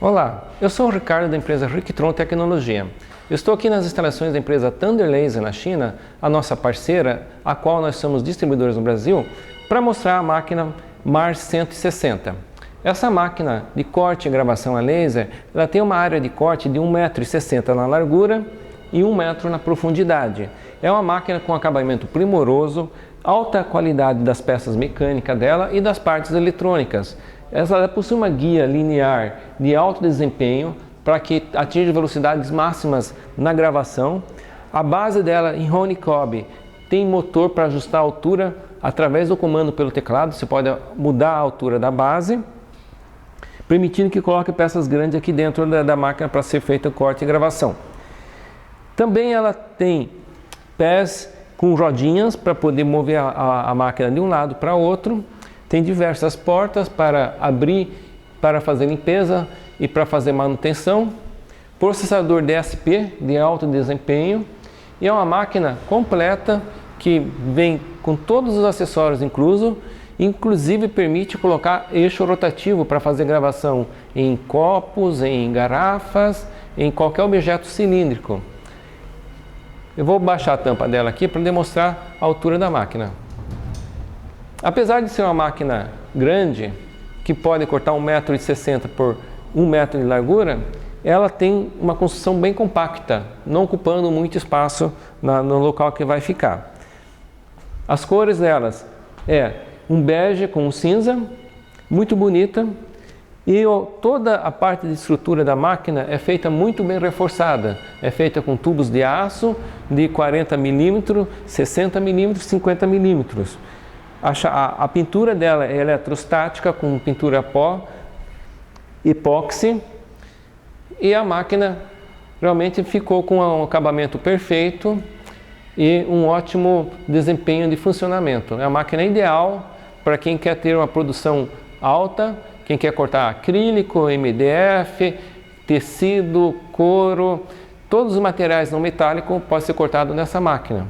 Olá, eu sou o Ricardo da empresa Rictron Tecnologia. Eu estou aqui nas instalações da empresa Thunder Laser na China, a nossa parceira, a qual nós somos distribuidores no Brasil, para mostrar a máquina MARS 160. Essa máquina de corte e gravação a laser, ela tem uma área de corte de 1,60 m na largura e 1 metro na profundidade. É uma máquina com acabamento primoroso, alta qualidade das peças mecânicas dela e das partes eletrônicas. Ela possui uma guia linear de alto desempenho para que atinja velocidades máximas na gravação. A base dela em Honeycomb tem motor para ajustar a altura através do comando pelo teclado. Você pode mudar a altura da base, permitindo que coloque peças grandes aqui dentro da máquina para ser feita o corte e gravação. Também ela tem pés com rodinhas para poder mover a máquina de um lado para outro. Tem diversas portas para abrir, para fazer limpeza e para fazer manutenção. Processador DSP de alto desempenho. E é uma máquina completa que vem com todos os acessórios inclusos. Inclusive permite colocar eixo rotativo para fazer gravação em copos, em garrafas, em qualquer objeto cilíndrico. Eu vou baixar a tampa dela aqui para demonstrar a altura da máquina. Apesar de ser uma máquina grande, que pode cortar 1,60 m por 1 metro de largura, ela tem uma construção bem compacta, não ocupando muito espaço no local que vai ficar. As cores delas é um bege com um cinza, muito bonita, e toda a parte de estrutura da máquina é feita muito bem reforçada. É feita com tubos de aço de 40 mm, 60 mm, 50 mm. A pintura dela é eletrostática com pintura pó, epóxi, e a máquina realmente ficou com um acabamento perfeito e um ótimo desempenho de funcionamento. É a máquina ideal para quem quer ter uma produção alta, quem quer cortar acrílico, MDF, tecido, couro, todos os materiais não metálicos podem ser cortados nessa máquina.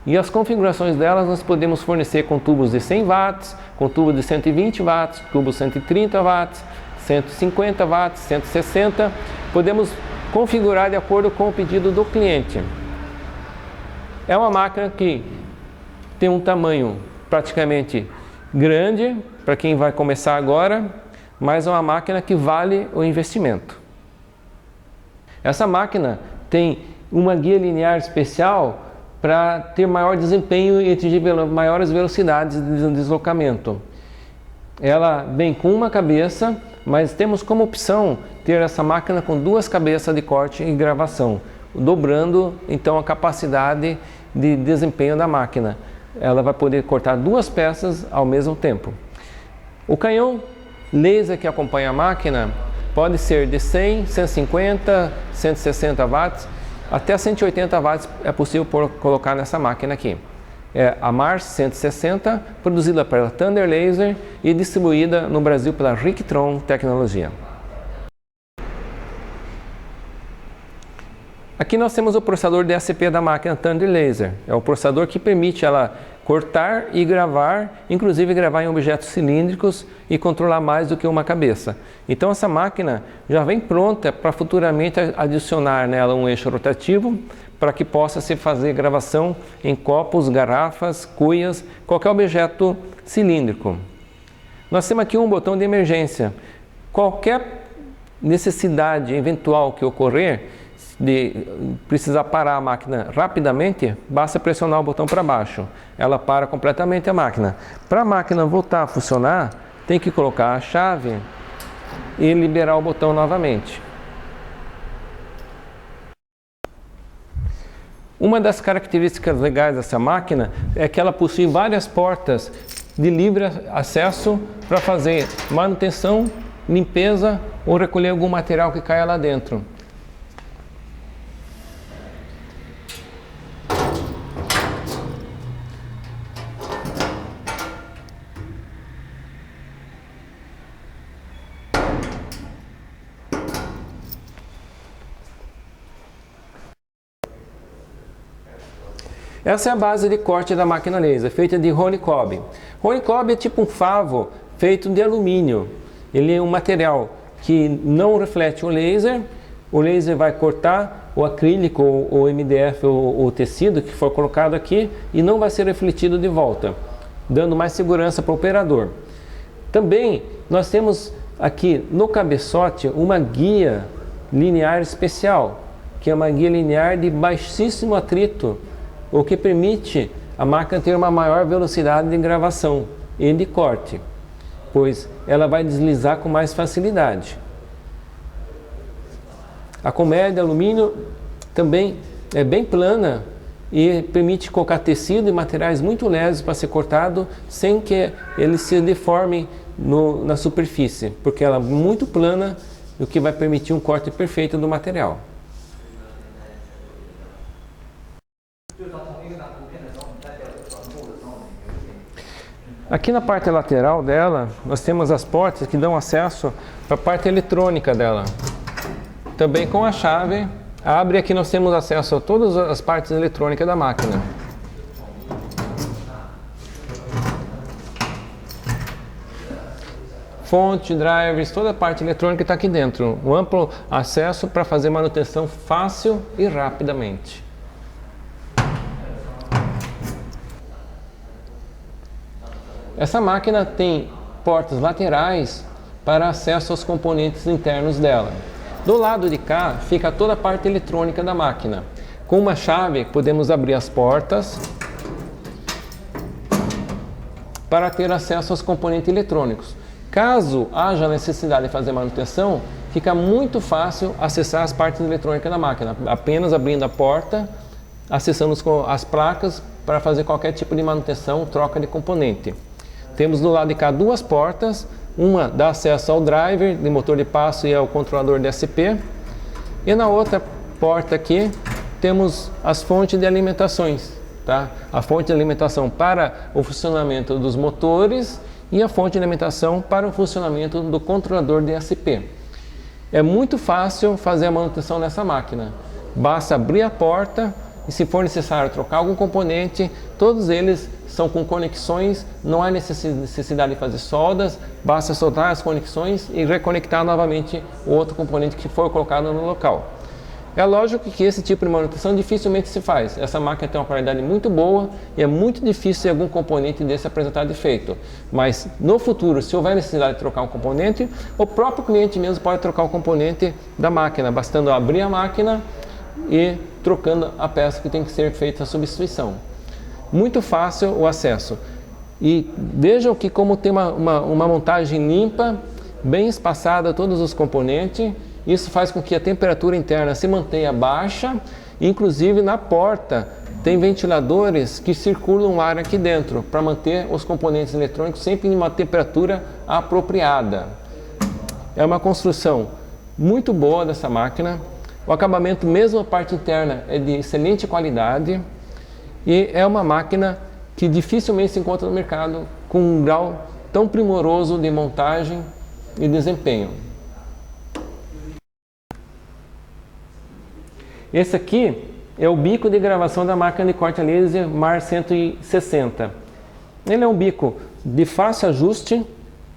E as configurações delas nós podemos fornecer com tubos de 100 watts, com tubos de 120 watts, tubos 130 watts, 150 watts, 160. Podemos configurar de acordo com o pedido do cliente. É uma máquina que tem um tamanho praticamente grande para quem vai começar agora, mas é uma máquina que vale o investimento. Essa máquina tem uma guia linear especial para ter maior desempenho e atingir maiores velocidades de deslocamento. Ela vem com uma cabeça, mas temos como opção ter essa máquina com duas cabeças de corte e gravação, dobrando então a capacidade de desempenho da máquina. Ela vai poder cortar duas peças ao mesmo tempo. O canhão laser que acompanha a máquina pode ser de 100, 150, 160 watts, até 180 watts é possível colocar nessa máquina aqui. É a MARS 160, produzida pela Thunder Laser e distribuída no Brasil pela Rictron Tecnologia. Aqui nós temos o processador DSP da máquina Thunder Laser. É o processador que permite ela cortar e gravar, inclusive gravar em objetos cilíndricos e controlar mais do que uma cabeça. Então essa máquina já vem pronta para futuramente adicionar nela um eixo rotativo para que possa se fazer gravação em copos, garrafas, cuias, qualquer objeto cilíndrico. Nós temos aqui um botão de emergência. Qualquer necessidade eventual que ocorrer, de precisar parar a máquina rapidamente, basta pressionar o botão para baixo. Ela para completamente a máquina. Para a máquina voltar a funcionar, tem que colocar a chave e liberar o botão novamente. Uma das características legais dessa máquina é que ela possui várias portas de livre acesso para fazer manutenção, limpeza ou recolher algum material que caia lá dentro. Essa é a base de corte da máquina laser, feita de Honeycomb. Honeycomb é tipo um favo feito de alumínio. Ele é um material que não reflete o laser vai cortar o acrílico, o MDF, o tecido que for colocado aqui e não vai ser refletido de volta, dando mais segurança para o operador. Também nós temos aqui no cabeçote uma guia linear especial, que é uma guia linear de baixíssimo atrito, o que permite a máquina ter uma maior velocidade de gravação e de corte, pois ela vai deslizar com mais facilidade. A colmeia de alumínio também é bem plana e permite colocar tecido e materiais muito leves para ser cortado sem que eles se deformem na superfície, porque ela é muito plana, o que vai permitir um corte perfeito do material. Aqui na parte lateral dela, nós temos as portas que dão acesso para a parte eletrônica dela. Também com a chave, abre, aqui nós temos acesso a todas as partes eletrônicas da máquina. Fonte, drivers, toda a parte eletrônica está aqui dentro. Um amplo acesso para fazer manutenção fácil e rapidamente. Essa máquina tem portas laterais para acesso aos componentes internos dela. Do lado de cá fica toda a parte eletrônica da máquina. Com uma chave podemos abrir as portas para ter acesso aos componentes eletrônicos. Caso haja necessidade de fazer manutenção, fica muito fácil acessar as partes eletrônicas da máquina, apenas abrindo a porta, acessando as placas para fazer qualquer tipo de manutenção, troca de componente. Temos do lado de cá duas portas, uma dá acesso ao driver de motor de passo e ao controlador DSP, e na outra porta aqui temos as fontes de alimentações, tá? A fonte de alimentação para o funcionamento dos motores e a fonte de alimentação para o funcionamento do controlador DSP. É muito fácil fazer a manutenção nessa máquina, basta abrir a porta e, se for necessário trocar algum componente, todos eles são com conexões, não há necessidade de fazer soldas, basta soltar as conexões e reconectar novamente o outro componente que for colocado no local. É lógico que esse tipo de manutenção dificilmente se faz. Essa máquina tem uma qualidade muito boa e é muito difícil algum componente desse apresentar defeito. Mas no futuro, se houver necessidade de trocar um componente, o próprio cliente mesmo pode trocar o componente da máquina, bastando abrir a máquina e trocando a peça que tem que ser feita a substituição. Muito fácil o acesso. E vejam que como tem uma montagem limpa, bem espaçada todos os componentes. Isso faz com que a temperatura interna se mantenha baixa. Inclusive na porta tem ventiladores que circulam o ar aqui dentro para manter os componentes eletrônicos sempre em uma temperatura apropriada. É uma construção muito boa dessa máquina. O acabamento, mesmo a parte interna, é de excelente qualidade e é uma máquina que dificilmente se encontra no mercado com um grau tão primoroso de montagem e desempenho. Esse aqui é o bico de gravação da máquina de corte a laser MAR 160. Ele é um bico de fácil ajuste,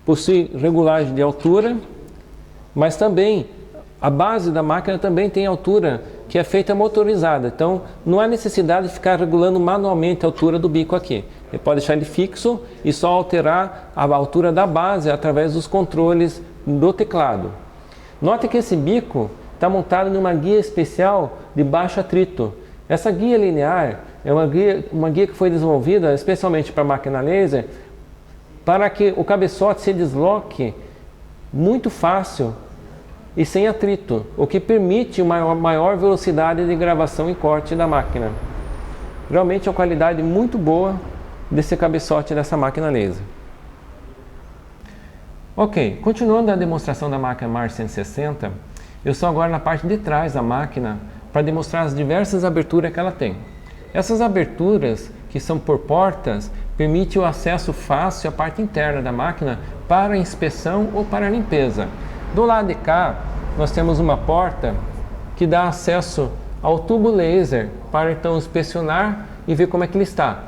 possui regulagem de altura, mas também a base da máquina também tem altura que é feita motorizada. Então não há necessidade de ficar regulando manualmente a altura do bico aqui. Ele pode deixar ele fixo e só alterar a altura da base através dos controles do teclado. Note que esse bico está montado numa guia especial de baixo atrito. Essa guia linear é uma guia que foi desenvolvida especialmente para máquina laser para que o cabeçote se desloque muito fácil e sem atrito, o que permite uma maior velocidade de gravação e corte da máquina. Realmente é uma qualidade muito boa desse cabeçote dessa máquina laser. Ok, continuando a demonstração da máquina MAR 160, eu estou agora na parte de trás da máquina para demonstrar as diversas aberturas que ela tem. Essas aberturas, que são por portas, permitem o acesso fácil à parte interna da máquina para inspeção ou para limpeza. Do lado de cá, nós temos uma porta que dá acesso ao tubo laser para então inspecionar e ver como é que ele está.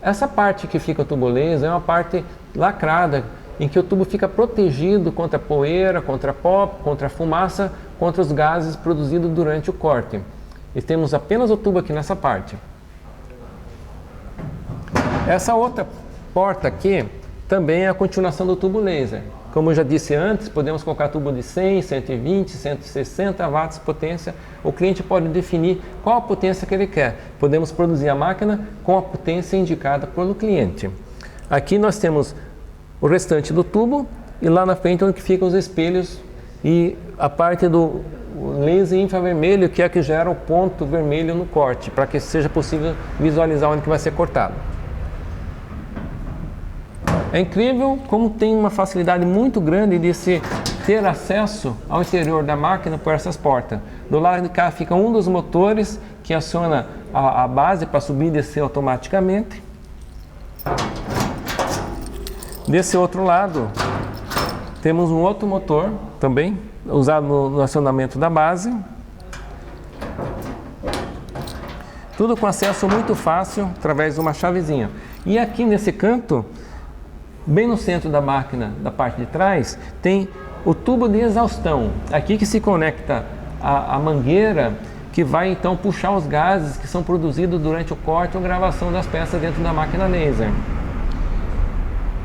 Essa parte que fica o tubo laser é uma parte lacrada em que o tubo fica protegido contra poeira, contra pó, contra fumaça, contra os gases produzidos durante o corte. E temos apenas o tubo aqui nessa parte. Essa outra porta aqui também é a continuação do tubo laser. Como eu já disse antes, podemos colocar tubo de 100, 120, 160 watts de potência. O cliente pode definir qual a potência que ele quer. Podemos produzir a máquina com a potência indicada pelo cliente. Aqui nós temos o restante do tubo e lá na frente onde ficam os espelhos e a parte do laser infravermelho, que é a que gera o ponto vermelho no corte, para que seja possível visualizar onde que vai ser cortado. É incrível como tem uma facilidade muito grande de se ter acesso ao interior da máquina por essas portas. Do lado de cá fica um dos motores que aciona a base para subir e descer automaticamente. Desse outro lado temos um outro motor também usado no acionamento da base. Tudo com acesso muito fácil através de uma chavezinha. E aqui nesse canto, bem no centro da máquina, da parte de trás, tem o tubo de exaustão. Aqui que se conecta a mangueira que vai então puxar os gases que são produzidos durante o corte ou gravação das peças dentro da máquina laser.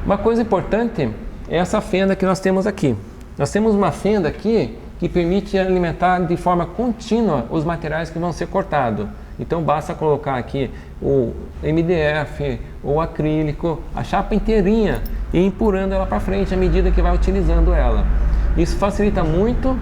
Uma coisa importante é essa fenda que nós temos aqui. Nós temos uma fenda aqui que permite alimentar de forma contínua os materiais que vão ser cortados. Então basta colocar aqui o MDF, o acrílico, a chapa inteirinha e empurrando ela para frente à medida que vai utilizando ela. Isso facilita muito,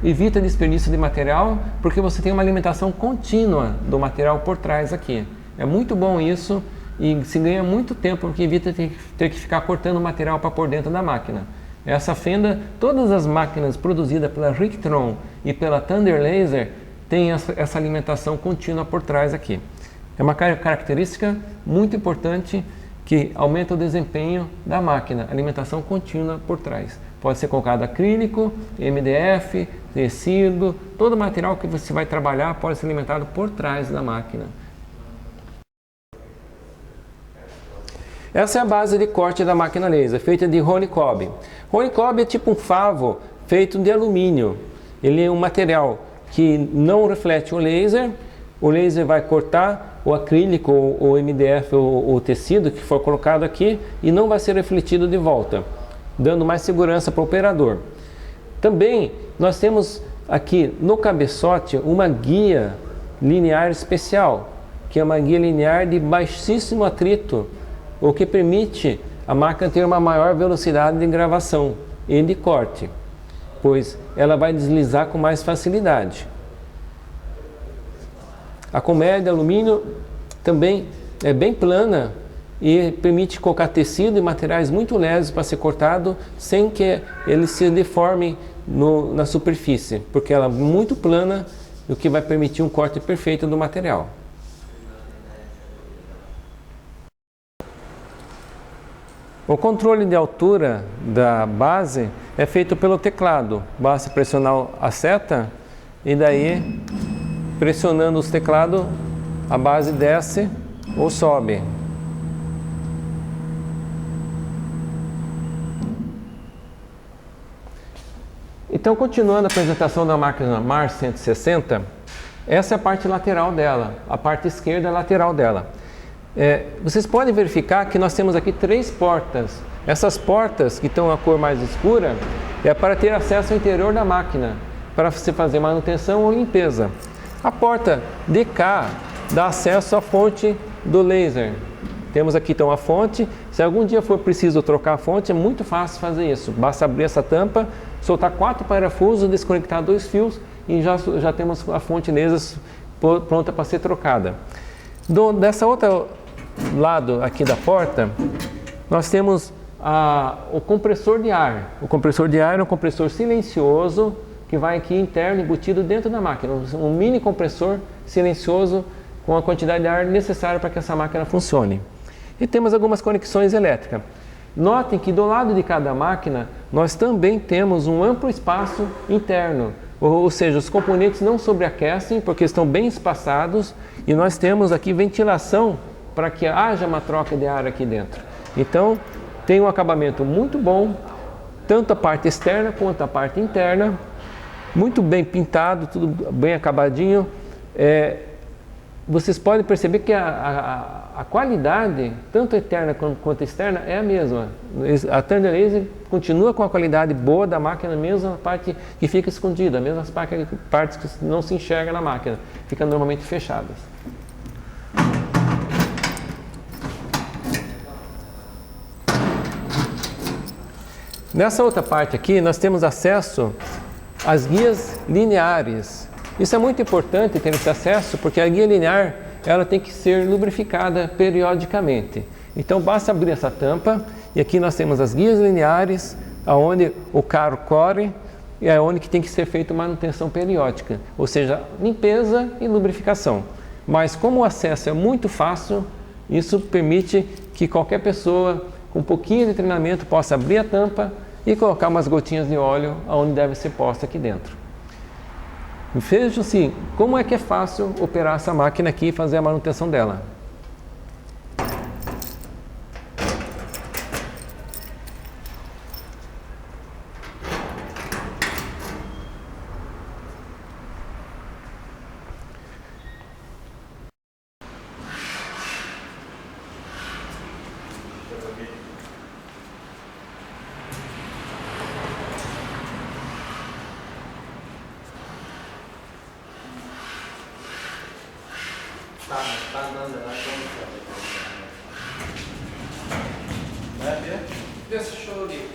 evita desperdício de material, porque você tem uma alimentação contínua do material por trás aqui. É muito bom isso e se ganha muito tempo, porque evita ter que ficar cortando material para pôr dentro da máquina. Essa fenda, todas as máquinas produzidas pela Rictron e pela Thunder Laser têm essa alimentação contínua por trás aqui. É uma característica muito importante que aumenta o desempenho da máquina, alimentação contínua por trás. Pode ser colocado acrílico, MDF, tecido, todo o material que você vai trabalhar pode ser alimentado por trás da máquina. Essa é a base de corte da máquina laser, feita de Roni Cobb. Roni Cobb é tipo um favo feito de alumínio. Ele é um material que não reflete o laser vai cortar o acrílico, o MDF, o tecido que for colocado aqui e não vai ser refletido de volta, dando mais segurança para o operador. Também nós temos aqui no cabeçote uma guia linear especial, que é uma guia linear de baixíssimo atrito, o que permite a máquina ter uma maior velocidade de gravação e de corte, pois ela vai deslizar com mais facilidade. A colmeia de alumínio também é bem plana e permite colocar tecido e materiais muito leves para ser cortado sem que eles se deformem na superfície, porque ela é muito plana, o que vai permitir um corte perfeito do material. O controle de altura da base é feito pelo teclado. Basta pressionar a seta e daí, pressionando os teclados, a base desce ou sobe. Então, continuando a apresentação da máquina Mars 160, essa é a parte lateral dela, a parte esquerda é a lateral dela. Vocês podem verificar que nós temos aqui 3 portas. Essas portas que estão a cor mais escura é para ter acesso ao interior da máquina, para você fazer manutenção ou limpeza. A porta de cá dá acesso à fonte do laser. Temos aqui então a fonte. Se algum dia for preciso trocar a fonte, é muito fácil fazer isso. Basta abrir essa tampa, soltar 4 parafusos, desconectar 2 fios e já temos a fonte laser pronta para ser trocada. Dessa outra lado aqui da porta, nós temos o compressor de ar. O compressor de ar é um compressor silencioso que vai aqui interno, embutido dentro da máquina. Um mini compressor silencioso com a quantidade de ar necessária para que essa máquina funcione. E temos algumas conexões elétricas. Notem que do lado de cada máquina, nós também temos um amplo espaço interno. Ou seja, os componentes não sobreaquecem porque estão bem espaçados e nós temos aqui ventilação para que haja uma troca de ar aqui dentro. Então, tem um acabamento muito bom, tanto a parte externa quanto a parte interna, muito bem pintado, tudo bem acabadinho. Vocês podem perceber que a qualidade, tanto interna quanto externa, é a mesma. A Thunder Laser continua com a qualidade boa da máquina, mesmo a parte que fica escondida, mesmo as partes que não se enxerga na máquina, ficam normalmente fechadas. Nessa outra parte aqui, nós temos acesso às guias lineares. Isso é muito importante ter esse acesso, porque a guia linear ela tem que ser lubrificada periodicamente. Então basta abrir essa tampa e aqui nós temos as guias lineares, onde o carro corre e é onde que tem que ser feita manutenção periódica, ou seja, limpeza e lubrificação. Mas como o acesso é muito fácil, isso permite que qualquer pessoa com um pouquinho de treinamento possa abrir a tampa e colocar umas gotinhas de óleo onde deve ser posta aqui dentro. Vejam assim, como é que é fácil operar essa máquina aqui e fazer a manutenção dela. Tá andando lá, como Vê se show ali.